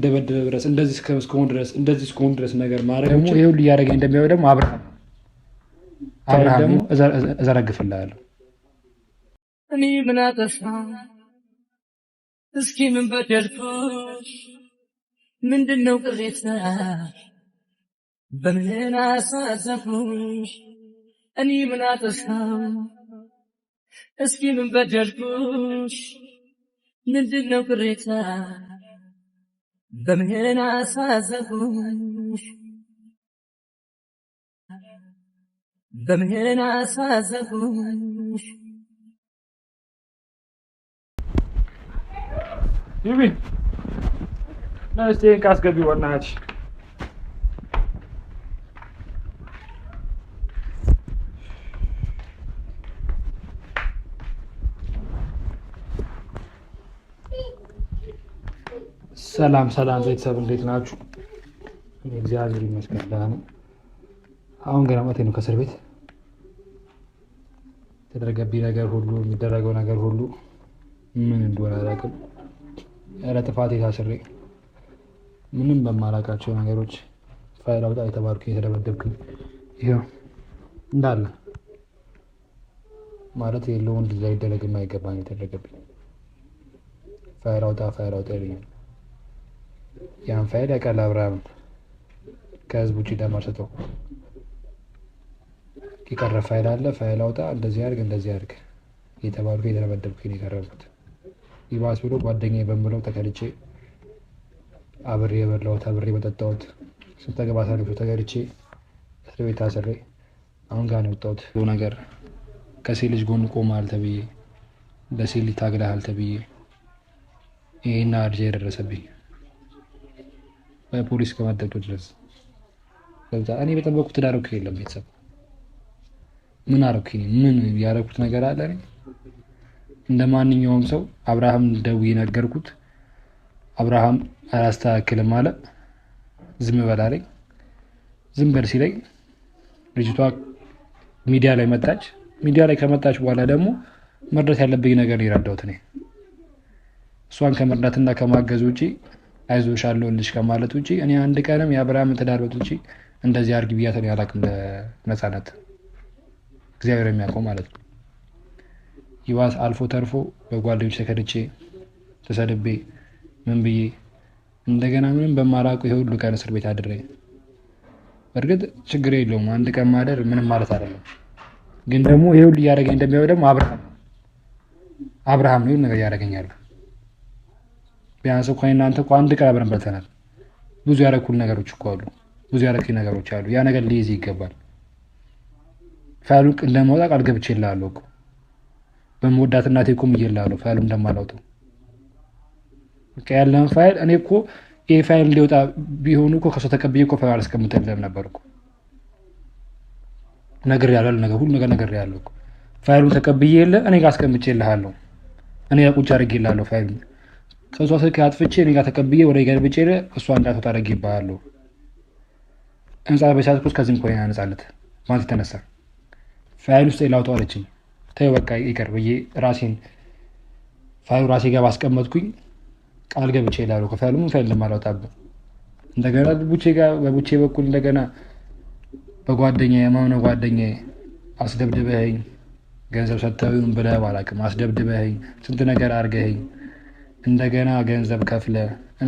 ደበደበ ድረስ እንደዚህ እስከሆን ድረስ ነገር ማድረግ ደግሞ ይሄ ሁሉ እያደረገኝ እንደሚያው ደግሞ አብርሃም ደግሞ እዘረግፍልሃለሁ። እኔ ምን አጠፋሁ? እስኪ ምን በደልኩሽ? ምንድነው ቅሬታ? በምን አሳዘንኩሽ? እኔ ምን አጠፋሁ? እስኪ ምን በደልኩሽ? ምንድነው ቅሬታ? በምን አሳዘንኩሽ? በምን አሳዘንኩሽ? ይቢ ነስቴን ካስገቢ ወናች ሰላም ቤተሰብ እንዴት ናችሁ? እግዚአብሔር ይመስገን ደህና ነኝ። አሁን ገና መጥቼ ነው ከእስር ቤት። የተደረገብኝ ነገር ሁሉ የሚደረገው ነገር ሁሉ ምን እንደሆነ አላውቅም። ያለ ጥፋቴ ታስሬ ምንም በማላውቃቸው ነገሮች ፋይል አውጣ የተባልኩኝ የተደበደብኩኝ ይኸው እንዳለ ማለት ለወንድ ልጅ ሊደረግ የማይገባኝ የተደረገብኝ ፋይል አውጣ ይለኛል። ያን ፋይል ያውቃል አብርሃም ከህዝብ ውጭ ለማርሰጠው የቀረ ፋይል አለ። ፋይል አውጣ እንደዚህ አድርግ የተባልኩ የተደበደብኩኝ የቀረብኩት ይባስ ብሎ ጓደኛዬ በምለው ተከልቼ አብሬ የበላሁት አብሬ በጠጣሁት ስተገባ ሳልፎ ተገርቼ እስር ቤት ታስሬ አሁን ጋር ነው የወጣሁት። ነገር ከሴት ልጅ ጎን ቆመሃል ተብዬ ለሴት ልጅ ታግለሃል ተብዬ ይሄን አድርጄ የደረሰብኝ በፖሊስ ከመደብደብ ድረስ እኔ በጠበኩት ዳርኩ የለም። ቤተሰብ ምን አደረኩኝ? ምን ያደረኩት ነገር አለ? እኔ እንደ ማንኛውም ሰው አብርሃም ደውዬ ነገርኩት። አብርሃም አላስተካክልም አለ። ዝም በል አለኝ። ዝም በል ሲለኝ ልጅቷ ሚዲያ ላይ መጣች። ሚዲያ ላይ ከመጣች በኋላ ደግሞ መርዳት ያለብኝ ነገር ይረዳሁት እኔ እሷን ከመርዳትና ከማገዝ ውጪ አይዞሽ አለሁልሽ ከማለት ውጪ እኔ አንድ ቀንም የአብርሃም ትዳር ውጪ እንደዚህ አድርጊ ብያት እኔ አላውቅም። ለነፃነት እግዚአብሔር የሚያውቀው ማለት ነው። ይባስ አልፎ ተርፎ በጓደኞች ተከድቼ ተሰድቤ ምን ብዬ እንደገና ምንም በማላውቀው ይሄ ሁሉ ቀን እስር ቤት አድሬ፣ በእርግጥ ችግር የለውም አንድ ቀን ማደር ምንም ማለት አይደለም። ግን ደግሞ ይሄ ሁሉ እያደረገኝ እንደሚያው ደግሞ አብርሃም ነው ነገር ያደረገኛል። ቢያንስ እኮ እናንተ እኮ አንድ ቀን አብረን በልተናል። ብዙ ያደረኩል ነገሮች እኮ አሉ። ብዙ ያደረኩኝ ነገሮች አሉ። ያ ነገር ሊይዝ ይገባል። ፋይሉን እንደማውጣት ቃል ገብቼልሃለሁ እኮ በመወዳት እናቴ እኮ ምዬልሃለሁ ፋይሉን እንደማላውጠው። በቃ ያለን ፋይል እኔ እኮ ይሄ ፋይል እንዲወጣ ቢሆኑ እኮ ከሰው ተቀብዬ እኮ ፋይል አስቀምጥልህም ነበር እኮ ሁሉ ነገር ያለው እኮ ፋይሉን ተቀብዬ የለ እኔ ጋር አስቀምጬልሃለሁ። እኔ ቁጭ አድርጌልሃለሁ ፋይሉን ከሷ ስልክ አጥፍቼ እኔ ጋር ተቀብዬ ወደ ገልብጬ እሷ እንዳትወጣ አድርጌብሃለሁ። ህንፃ በሳትኩት ከዚህም ኮይና ነፃነት ማለት ተነሳ ፋይል ውስጥ ላውጣው አለችኝ። ተይው በቃ ይቅር ብዬ ራሴን ፋይሉ ራሴ ጋር ባስቀመጥኩኝ ቃል ገብቼ እላለሁ ከፋይሉ ምን ፋይል እንደማላወጣብህ። እንደገና በቡቼ በኩል እንደገና በጓደኛዬ የማምነው ጓደኛዬ አስደብድበኸኝ ገንዘብ ሰጥተኸኝ ብለህ አላውቅም። አስደብድበኸኝ ስንት ነገር አድርገኸኝ እንደገና ገንዘብ ከፍለ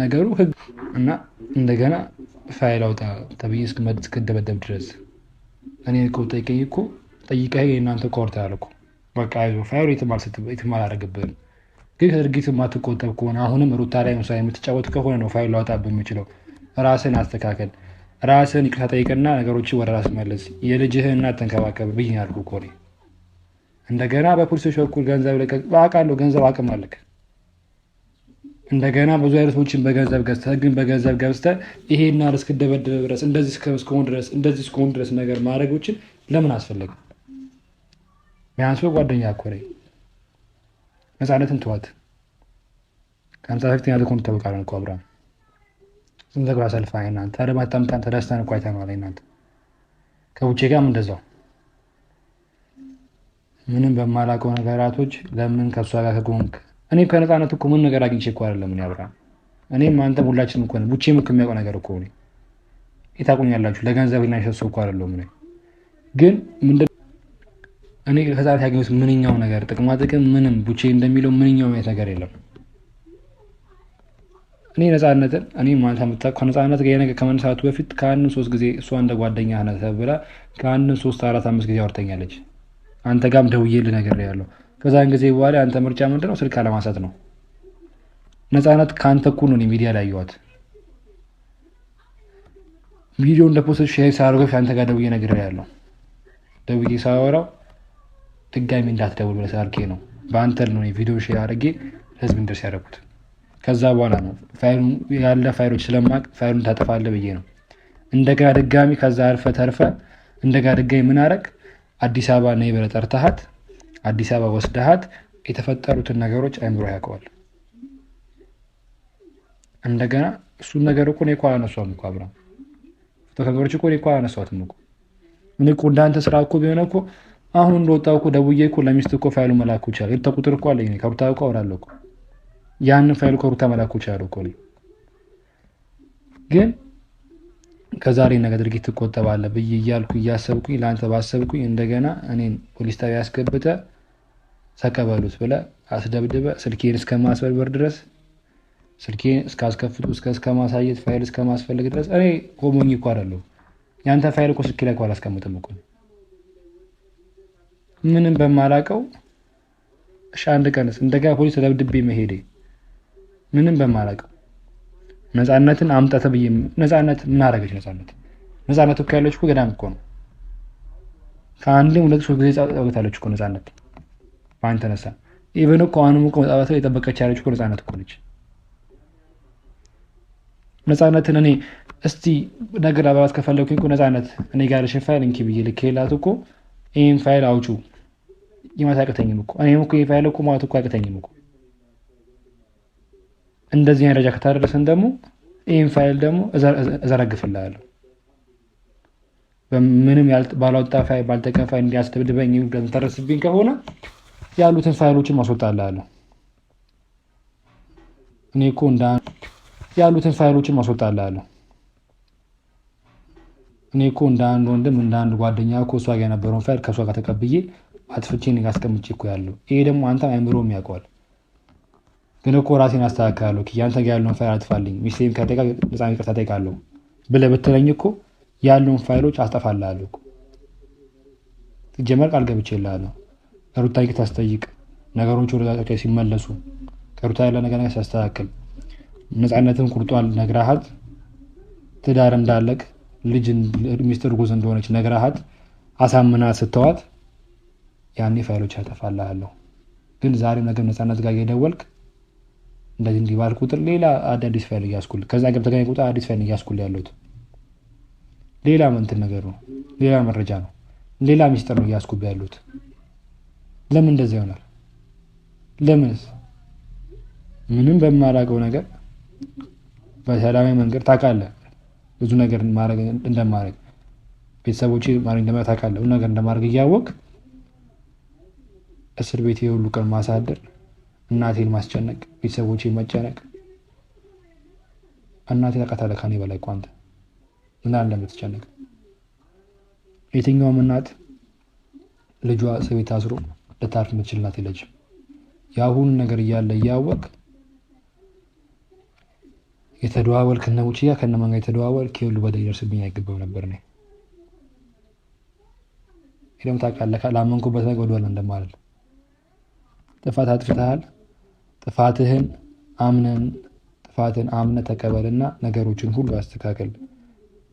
ነገሩ ህግ እና እንደገና ፋይል አውጣ ተብዬ እስክደበደብ ድረስ እኔ እኮ ጠይቀህ የእናንተ ኮርተሃል እኮ በቃ አይዞህ ፋይሉ የትም አላደርግብህም። ግን ከድርጊት የማትቆጠብ ከሆነ አሁንም ሩታ ላይ ምሳ የምትጫወት ከሆነ ነው ፋይሉ ላውጣብህ የምችለው። ራስህን አስተካከል፣ ራስህን ይቅርታ ጠይቅና ነገሮችን ወደ ራስህ መለስ፣ የልጅህን እናት ተንከባከብ ብዬ ያልኩህ እኮ እኔ። እንደገና በፖሊሶች በኩል ገንዘብ ለቀቅ አውቃለሁ፣ ገንዘብ አቅም አለክ። እንደገና ብዙ አይነት ሰዎችን በገንዘብ ገዝተህ ግን በገንዘብ ገብተህ ይሄና እስክደበደበ ድረስ እንደዚህ እስከሆን ድረስ ነገር ማድረጎችን ለምን አስፈለገ? ቢያንስ ጓደኛ እኮ ነኝ። ነፃነትን ተዋት። ከአንተ በፊት ያልኩህን ተበቃለን እኮ አብርሃም ስንት ነገር አሳልፈሃል። እናንተ ተደማጣምጣን ተደስተን እኮ አይተነዋል። እናንተ ከቡቼ ጋርም እንደዛው ምንም በማላውቀው ነገራቶች ለምን ከእሷ ጋር ከጎንክ እኔ ከነፃነት እኮ ምን ነገር አግኝቼ እኮ አይደለም። እኔ አብርሃም እኔም አንተም ሁላችንም እኮ ነን። ቡቼም እኮ የሚያውቀው ነገር እኮ ነው። ታውቁኛላችሁ። ለገንዘብ እና ሸሶ እኮ አይደለሁም እኔ። ግን ምንድን እኔ ከዛሬ ያገኙት ምንኛው ነገር ጥቅማ ጥቅም ምንም ቡቼ እንደሚለው ምንኛው አይነት ነገር የለም። እኔ ነፃነትን እኔ ማለት የምታውቀው ከነፃነት ጋር የነገር ከመነሳቱ በፊት ከአንድም 3 ጊዜ እሷ እንደ ጓደኛ ነህ ተብላ ከአንድም 3 4 5 ጊዜ አውርተኛለች። አንተ ጋርም ደውዬልህ ነግሬሃለሁ። ከዛን ጊዜ በኋላ አንተ ምርጫ ምንድን ነው? ስልክ አለማንሳት ነው። ነፃነት ከአንተ እኩል ነው ሚዲያ ላይ ያየኋት። ቪዲዮ እንደ ፖስት ሼር ሳደርገው አንተ ጋር ደውዬ ነግሬሃለሁ። ደውዬ ሳወራው ድጋሚ እንዳትደውል ብለህ ስላልከኝ ነው። በአንተ ነው ቪዲዮ ሼር አድርጌ ህዝብ እንደርስ ያደረኩት። ከዛ በኋላ ነው ያለ ፋይሎች ስለማቅ ፋይሉን ታጠፋለህ ብዬ ነው። እንደገና ድጋሚ ከዛ አልፈ ተርፈ እንደገና ድጋሚ ምን አረግ አዲስ አበባ ነይ ብለህ ጠርተሃት አዲስ አበባ ወስደሃት የተፈጠሩትን ነገሮች አይምሮ ያውቀዋል። እንደገና እሱን ነገር እኮ እኔ እኮ አላነሷም እኮ አብራ ነገሮች እኮ እኔ እኮ አላነሷትም እኮ። እኔ እኮ እንዳንተ ስራ እኮ ቢሆን እኮ አሁን እንደወጣሁ እኮ ደውዬ እኮ ለሚስት እኮ ፋይሉ መላኩ ይችላል። የተ ቁጥር እኮ አለኝ ከሩታ እኮ አወራለሁ እኮ ያንን ፋይል ከሩታ መላኩ ይችላል እኮ። ግን ከዛሬ ነገ ድርጊት ትቆጠባለህ ብዬ እያልኩ እያሰብኩኝ ለአንተ ባሰብኩኝ እንደገና እኔን ፖሊስ ጣቢያ ያስገብተህ ተቀበሉት ብለህ አስደብድበህ ስልኬን እስከ ማስበርበር ድረስ ስልኬን እስካስከፍቱ እስከ ማሳየት ፋይል እስከ ማስፈልግ ድረስ እኔ ሆሞኝ እኮ አይደለሁም። ያንተ ፋይል እኮ ስልኬ ላይ እኮ አላስቀምጥም እኮ ምንም በማላውቀው። እሺ አንድ ቀንስ እንደገና ፖሊስ ተደብድቤ መሄዴ ምንም በማላውቀው ነፃነትን አምጣተ ብዬ ነፃነት ምን አደረገች? ነፃነት እኮ ያለች እኮ ገዳም እኮ ነው። ከአንድም 2 3 ጊዜ ጻውታለች እኮ ነፃነት በአንተ ተነሳ። ኢቨን እኮ አሁንም እኮ መጣባታ የጠበቀች ያለች እኮ ነፃነት እኮ ነች። ነፃነትን እኔ እስቲ ነገር አባባት ከፈለኩኝ እኮ ነፃነት እኔ ጋር ያለሽን ፋይል እንኪ ብዬ ልኬላት እኮ ይህን ፋይል አውጩ ይማት አያቅተኝም እኮ እኔም እኮ ይህ ፋይል እኮ ማለት እኮ አያቅተኝም እኮ። እንደዚህ ደረጃ ከታደረሰን ደግሞ ይህን ፋይል ደግሞ እዘረግፍልሃለሁ። በምንም ባላወጣ ፋይል ባልተቀን ፋይል እንዲያስደብድበኝ ተረስብኝ ከሆነ ያሉትን ፋይሎችን ማስወጣልሃለሁ። እኔ እኮ ያሉትን ፋይሎችን ማስወጣልሃለሁ። እኔ እኮ እንደ አንድ ወንድም እንደ አንድ ጓደኛ እኮ እሷ ጋር የነበረውን ፋይል ከእሷ ጋር ተቀብዬ አጥፍቼ እኔ ጋር አስቀምጬ እኮ ያለው ይሄ ደግሞ አንተም አይምሮም ያውቀዋል። ግን እኮ ራሴን አስተካክላለሁ። ያንተ ጋር ያለውን ፋይል አጥፋልኝ ሚስቴም ከጠቃ ነፃ ይቅርታ ጠይቃለሁ ብለህ ብትለኝ እኮ ያለውን ፋይሎች አስጠፋልሃለሁ እኮ። ሲጀመር ቃል ገብቼልሃለሁ። ከሩታ ይቅርታ አስጠይቅ፣ ነገሮች ወደ ራሳቸው ሲመለሱ ከሩታ ያለ ነገር ሲያስተካክል ነፃነትን ቁርጧል ነግረሃት ትዳር እንዳለቅ ልጅ ሚስት እርጉዝ እንደሆነች ነግረሃት አሳምናት ስተዋት ያኔ ፋይሎች ያጠፋልሃለሁ። ግን ዛሬም ነገም ነፃነት ጋር እየደወልክ እንደዚህ እንዲህ ባልክ ቁጥር ሌላ አዳዲስ ፋይል እያስኩልህ ከዛ ገብተህ ተገናኝ ቁጥር አዲስ ፋይል እያስኩልህ ያለሁት ሌላ እንትን ነገር ነው፣ ሌላ መረጃ ነው፣ ሌላ ሚስጥር ነው እያስኩብህ ያለሁት። ለምን እንደዛ ይሆናል? ለምንስ? ምንም በማላውቀው ነገር በሰላማዊ መንገድ ታውቃለህ ብዙ ነገር ማድረግ እንደማድረግ ቤተሰቦቼ ማድረግ እንደማድረግ ታውቃለህ። ብዙ ነገር እንደማድረግ እያወቅህ እስር ቤት የሁሉ ቀን ማሳደር፣ እናቴን ማስጨነቅ፣ ቤተሰቦቼን መጨነቅ። እናቴ ታውቃታለህ ከእኔ በላይ እኮ አንተ ምን ያህል እንደምትጨነቅ። የትኛውም እናት ልጇ እስር ቤት ታስሮ ልታርፍ የምትችል እናት የለችም። የአሁኑ ነገር እያለ እያወቅህ የተደዋወልክ ከነ ውጪ ጋር ከነ ማን ጋር የተደዋወልክ የሁሉ በደል ይደርስብኝ አይገባም ነበር። እኔ ደግሞ ታውቃለህ ላመንኩበት ነገር ወደኋላ እንደማልል። ጥፋት አጥፍተሃል። ጥፋትህን አምነህ ተቀበልና ነገሮችን ሁሉ አስተካከል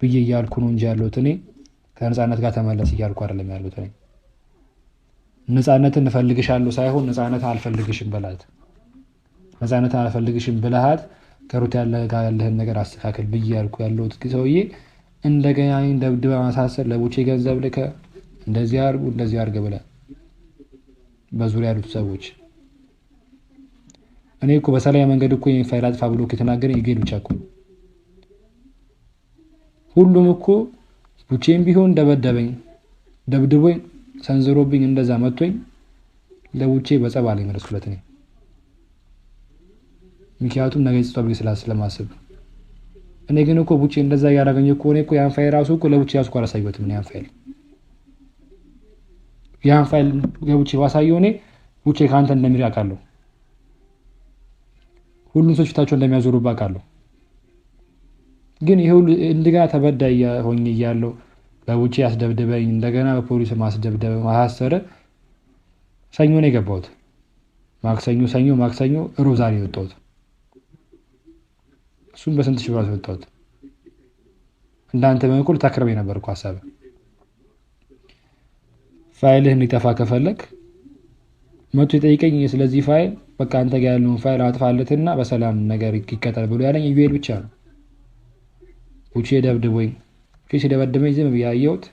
ብዬ እያልኩ ነው እንጂ ያለሁት እኔ ከነፃነት ጋር ተመለስ እያልኩ አይደለም ያለሁት። እኔ ነፃነትን እፈልግሻለሁ ሳይሆን ነፃነትን አልፈልግሽም በላት። ነፃነትን አልፈልግሽም ብለሃት ከሩት ያለህን ነገር አስተካከል ብዬ ያልኩ ያለሁት ሰውዬ እንደገና ደብድበህ ማሳሰር ለቡቼ ገንዘብ ልከህ እንደዚህ አድርግ ብለህ በዙሪያ ያሉት ሰዎች እኔ እኮ በሰላማዊ መንገድ እኮ ፋይል አጥፋ ብሎ ከተናገረኝ ይገድ ብቻ እኮ ሁሉም እኮ ቡቼም ቢሆን ደበደበኝ፣ ደብድቦኝ፣ ሰንዝሮብኝ፣ እንደዛ መቶኝ ለቡቼ በጸባ ላይ መለስኩለት። እኔ ምክንያቱም ነገ ጸጸቷ ብዬ ስለማስብ። እኔ ግን እኮ ቡቼ እንደዛ እያደረገኝ እኮ እኔ እኮ ያን ፋይል ራሱ እኮ ለቡቼ ራሱ እኮ አላሳየሁትም። ያን ፋይል ለቡቼ ባሳየው እኔ ቡቼ ከአንተ እንደሚርቅ አውቃለሁ። ሁሉም ሰዎች ፊታቸው እንደሚያዞሩብህ አውቃለሁ። ግን ይሄ ሁሉ እንደገና ተበዳይ ሆኜ እያለሁ በቡቼ አስደብድበኝ እንደገና በፖሊስ ማስደብደብ ማሳሰረ። ሰኞ ነው የገባሁት። ሰኞ፣ ማክሰኞ፣ ሮብ ዛሬ የወጣሁት። እሱም በስንት ሺህ ብር የወጣሁት። እንዳንተ በመኩል ታክረበኝ ነበር እኮ ሀሳብ። ፋይልህ እንዲጠፋ ከፈለግ መቶ የጠይቀኝ ስለዚህ ፋይል በቃ አንተ ጋር ያለውን ፋይል አጥፋለትና በሰላም ነገር ይቀጠል ብሎ ያለኝ ኢዩኤል ብቻ ነው። ቡቼ ደብድቦኝ ሲደበድበኝ ዝም ብዬ አየሁት።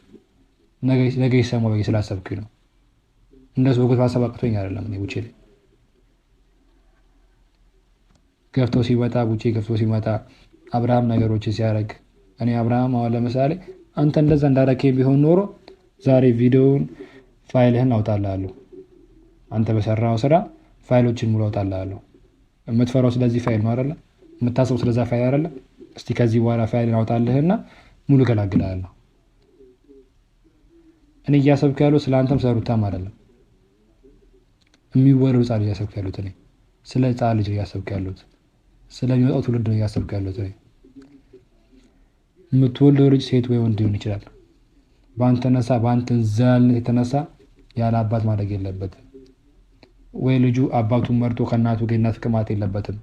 ነገ ይሰማው ብዬ ስላሰብኩኝ ነው። እንደሱ በጎት ማሰብ አቅቶኝ አይደለም። እኔ ቡቼ ላይ ገፍቶ ሲመጣ ቡቼ ገፍቶ ሲመጣ አብርሃም ነገሮችን ሲያደርግ እኔ አብርሃም አሁን ለምሳሌ አንተ እንደዛ እንዳደረከኝ ቢሆን ኖሮ ዛሬ ቪዲዮውን ፋይልህን አውጣልሃለሁ። አንተ በሰራው ስራ ፋይሎችን ሙሉ አውጣልሃለሁ። የምትፈራው ስለዚህ ፋይል ነው አይደለ? የምታስበው ስለዛ ፋይል አይደለ? እስቲ ከዚህ በኋላ ፋይልን አውጣልህና ሙሉ ገላግልሃለሁ። እኔ እያሰብክ ያለው ስለ አንተም ሰሩታም አይደለም። የሚወረዱ ህጻን ልጅ እያሰብክ ያሉት እኔ ስለ ህጻን ልጅ እያሰብክ ያሉት ስለሚወጣው ትውልድ ነው እያሰብክ ያሉት እኔ። የምትወልደው ልጅ ሴት ወይ ወንድ ሊሆን ይችላል። በአንተ ዘላልነት የተነሳ ያለ አባት ማደግ የለበትም። ወይ ልጁ አባቱን መርጦ ከእናቱ ጋር ፍቅር ማለት የለበትም።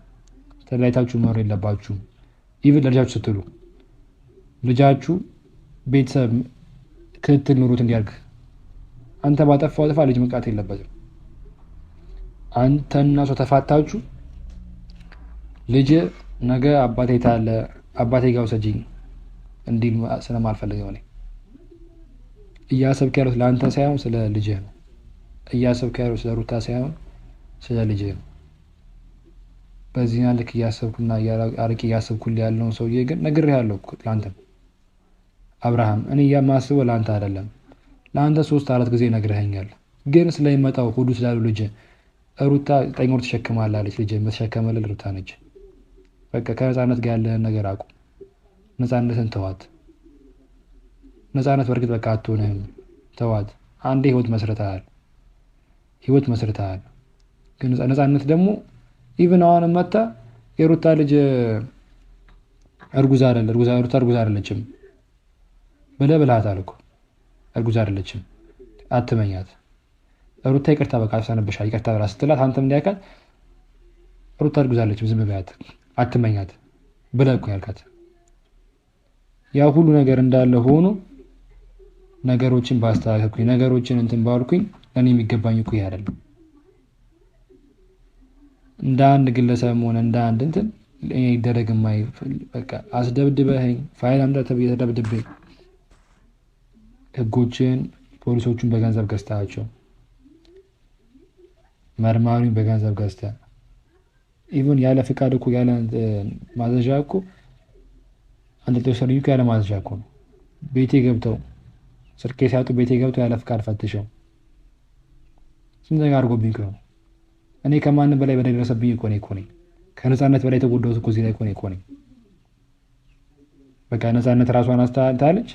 ተለያይታችሁ መኖር የለባችሁም። ኢቭን ለልጃችሁ ስትሉ ልጃችሁ ቤተሰብ ክትትል ኑሮት እንዲያድግ አንተ ባጠፋው ጥፋት ልጅ መቅጣት የለበትም። አንተና እሷ ተፋታችሁ ልጅ ነገ አባቴ ታለ አባቴ ጋር ውሰጂኝ እንዲል ስለማልፈልግ ነው። እያሰብክ ያሉት ለአንተ ሳይሆን ስለ ልጅህ ነው። እያሰብክ ያሉት ስለ ሩታ ሳይሆን ስለ ልጅህ ነው። በዚህ ልክ እያሰብኩና አርቄ እያሰብኩልህ ያለውን ሰውዬ ግን ነግሬሃለሁ ለአንተም አብርሃም፣ እኔ የማስበው ለአንተ አይደለም። ለአንተ 3-4 ጊዜ ነግረኸኛል። ግን ስለሚመጣው ሁሉ ስላሉ ልጅ ሩታ 9 ወር ትሸክማለች። ልጅ የምትሸከመልህ ሩታ ነች። በቃ ከነፃነት ጋር ያለህን ነገር አቁም። ነፃነትን ተዋት። ነፃነት በእርግጥ በቃ አትሆንህም። ተዋት። አንዴ ህይወት መስርተሃል። ግን ነፃነት ደግሞ ኢቭን አሁንም መታ የሩታ ልጅ ሩታ እርጉዝ አይደለችም ብለሃታል እኮ። እርጉዝ አይደለችም፣ አትመኛት። ሩታ ይቅርታ በቃ አፍሳነብሻል ይቅርታ ብላ ስትላት አንተም እንዲያውቃት ሩታ እርጉዝ አይደለችም ዝም በያት አትመኛት ብለህ እኮ ያልካት። ያ ሁሉ ነገር እንዳለ ሆኖ ነገሮችን ባስተካከልኩኝ ነገሮችን እንትን ባልኩኝ ለእኔ የሚገባኝ እኮ ይሄ አይደለም። እንደ አንድ ግለሰብ ሆነ እንደ አንድ እንትን ይደረግ በቃ አስደብድበኸኝ ፋይል አምጣ ተብዬ ተደብድቤ ህጎችን ፖሊሶቹን በገንዘብ ገዝተሃቸው መርማሪውን በገንዘብ ገዝተህ ኢቭን ያለ ፍቃድ እኮ ያለ ማዘዣ እኮ አንድ ተወሰኑ ያለ ማዘዣ እኮ ነው ቤቴ ገብተው ስልኬ ሲያጡ ቤቴ ገብተው ያለ ፍቃድ ፈትሸው ስንት ነገር አድርጎብኝ ነው። እኔ ከማንም በላይ በደል ደረሰብኝ እኮ ነኝ። ከነፃነት በላይ የተጎዳሁት እኮ እዚህ ላይ እኮ ነኝ። በቃ ነፃነት ራሷን አስተታለች፣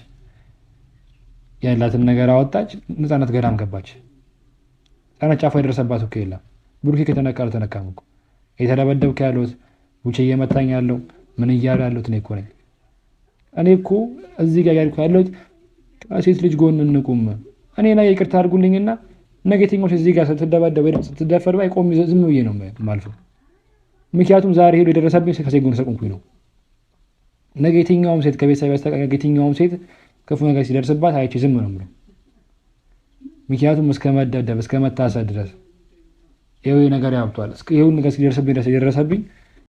ያላትን ነገር አወጣች። ነፃነት ገዳም ገባች። ነፃነት ጫፏ የደረሰባት እኮ የለም። ብሩኬ ከተነካ አልተነካም እኮ። የተደበደብክ ያለሁት ቡቼ እየመታኝ ያለው ምን እያሉ ያለሁት እኔ እኮ ነኝ። እኔ እኮ እዚህ ጋር ያልኩ ያለሁት ሴት ልጅ ጎን እንቁም። እኔ ላይ ይቅርታ አድርጉልኝና ነገ የትኛው ሴት እዚህ ጋር ስትደበደብ ወይ ስትደፈር ባይ ቆም ዝም ብዬ ነው የማልፈው። ምክንያቱም ዛሬ ሄዶ የደረሰብኝ ከሴት ጎን ስለቆምኩኝ ነው። ነገ የትኛውም ሴት ከቤተሰብ ያስተቃቀ የትኛውም ሴት ክፉ ነገር ሲደርስባት አይቼ ዝም ነው የምለው። ምክንያቱም እስከ መደብደብ እስከ መታሰር ድረስ ይሄ ነገር ያብጧል። ይሄውን ነገር ሲደርስብኝ